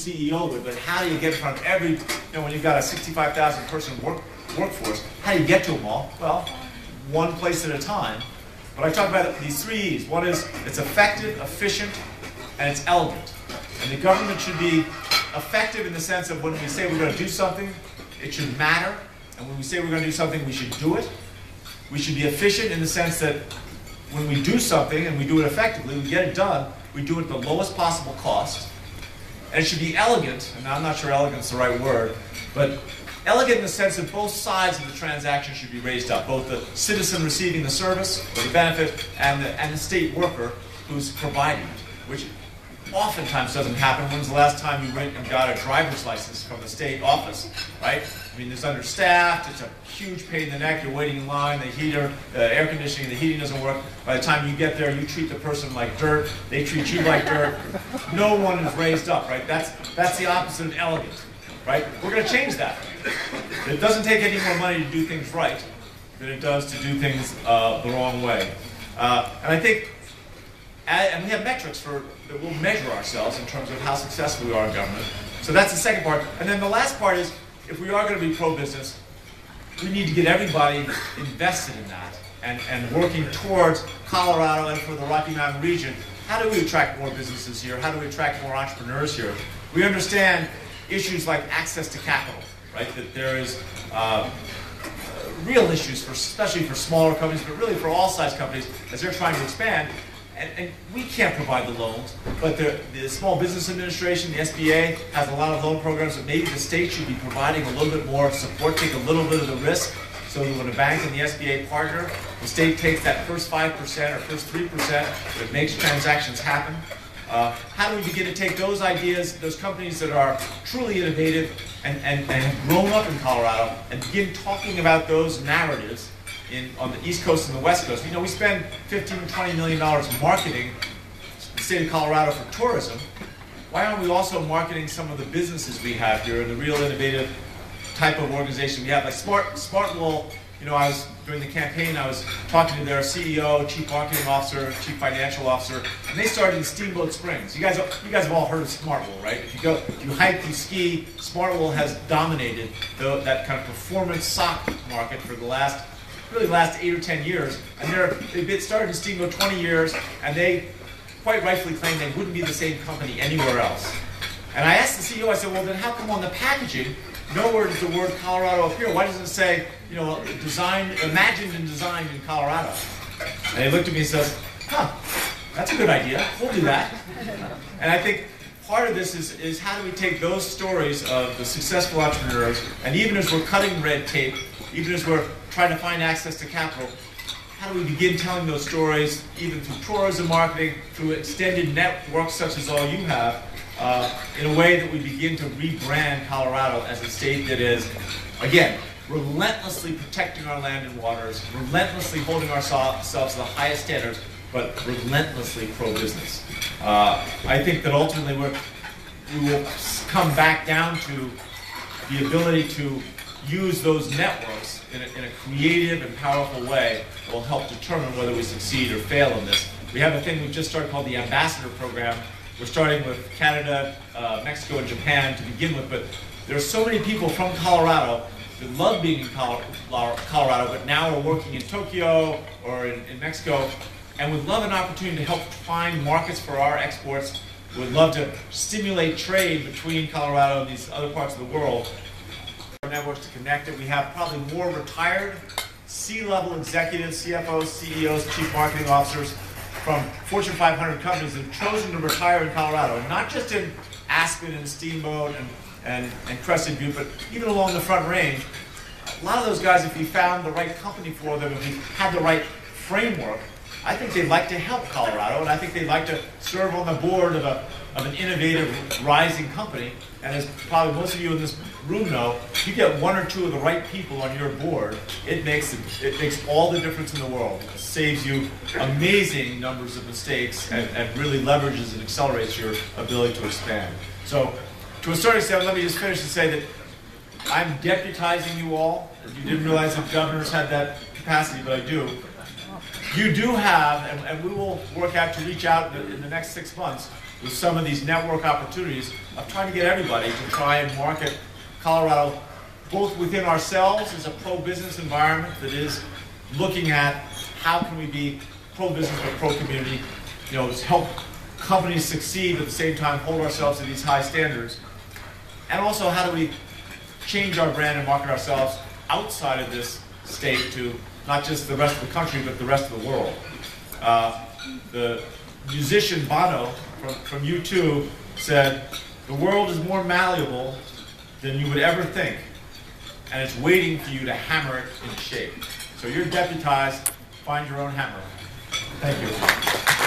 CEO would, but how do you get in front of every, when you've got a 65,000 person workforce, how do you get to them all? Well, one place at a time. But I talk about these 3 E's. One is it's effective, efficient, and it's elegant. And the government should be effective in the sense of when we say we're going to do something, it should matter. And when we say we're going to do something, we should do it. We should be efficient in the sense that when we do something and we do it effectively, we get it done, we do it at the lowest possible cost. And it should be elegant, and I'm not sure elegant is the right word, but elegant in the sense that both sides of the transaction should be raised up, both the citizen receiving the service or the benefit and the state worker who's providing it, which oftentimes doesn't happen. When's the last time you went and got a driver's license from the state office, right? I mean, it's understaffed, it's a huge pain in the neck, you're waiting in line, the heater, the air conditioning, the heating doesn't work. By the time you get there, you treat the person like dirt, they treat you like dirt. No one is raised up, right? That's the opposite of elegant, right? We're going to change that. It doesn't take any more money to do things right than it does to do things the wrong way. And I think, and we have metrics that will measure ourselves in terms of how successful we are in government. So that's the second part. And then the last part is, if we are going to be pro-business, we need to get everybody invested in that and working towards Colorado and for the Rocky Mountain region. How do we attract more businesses here? How do we attract more entrepreneurs here? We understand issues like access to capital, right? That there is real issues, especially for smaller companies, but really for all size companies as they're trying to expand. And we can't provide the loans, but the Small Business Administration, the SBA, has a lot of loan programs that maybe the state should be providing a little bit more support, take a little bit of the risk, so that when a bank and the SBA partner, the state takes that first 5% or first 3% that makes transactions happen. How do we begin to take those ideas, those companies that are truly innovative and have grown up in Colorado, and begin talking about those narratives on the East Coast and the West Coast? We spend $15 to $20 million marketing the state of Colorado for tourism. Why aren't we also marketing some of the businesses we have here and the real innovative type of organization we have? Like Smartwool, I was, during the campaign, I was talking to their CEO, Chief Marketing Officer, Chief Financial Officer, and they started in Steamboat Springs. You guys have all heard of Smartwool, right? If you hike, you ski, Smartwool has dominated that kind of performance sock market for the last 8 or 10 years, and they've started in Steamboat 20 years, and they quite rightfully claim they wouldn't be the same company anywhere else. And I asked the CEO, I said, well, then how come on the packaging, nowhere does the word Colorado appear? Why doesn't it say, imagined and designed in Colorado? And he looked at me and says, that's a good idea, we'll do that. And I think part of this is how do we take those stories of the successful entrepreneurs, and even as we're cutting red tape, even as we're trying to find access to capital, how do we begin telling those stories, even through tourism marketing, through extended networks such as all you have, in a way that we begin to rebrand Colorado as a state that is, again, relentlessly protecting our land and waters, relentlessly holding ourselves to the highest standards, but relentlessly pro-business. I think that ultimately we will come back down to the ability to use those networks in a creative and powerful way that will help determine whether we succeed or fail in this. We have a thing we've just started called the Ambassador Program. We're starting with Canada, Mexico, and Japan to begin with, but there are so many people from Colorado that love being in Colorado, but now are working in Tokyo or in Mexico, and would love an opportunity to help find markets for our exports, would love to stimulate trade between Colorado and these other parts of the world. Networks to connect it. We have probably more retired C-level executives, CFOs, CEOs, Chief Marketing Officers from Fortune 500 companies that have chosen to retire in Colorado, and not just in Aspen and Steamboat and Crested Butte, but even along the Front Range. A lot of those guys, if we found the right company for them, if we had the right framework, I think they'd like to help Colorado, and I think they'd like to serve on the board of an innovative, rising company. And as probably most of you in this room know, if you get one or two of the right people on your board, it makes all the difference in the world. It saves you amazing numbers of mistakes and really leverages and accelerates your ability to expand. So, to a certain extent, let me just finish and say that I'm deputizing you all. If you didn't realize that governors had that capacity, but I do. you do have, and we will work out to reach out in the next 6 months with some of these network opportunities of trying to get everybody to try and market Colorado, both within ourselves as a pro-business environment that is looking at how can we be pro-business but pro-community, you know, to help companies succeed at the same time hold ourselves to these high standards, and also how do we change our brand and market ourselves outside of this state to not just the rest of the country, but the rest of the world. The musician Bono from U2 said, "The world is more malleable than you would ever think, and it's waiting for you to hammer it into shape." So you're deputized, find your own hammer. Thank you.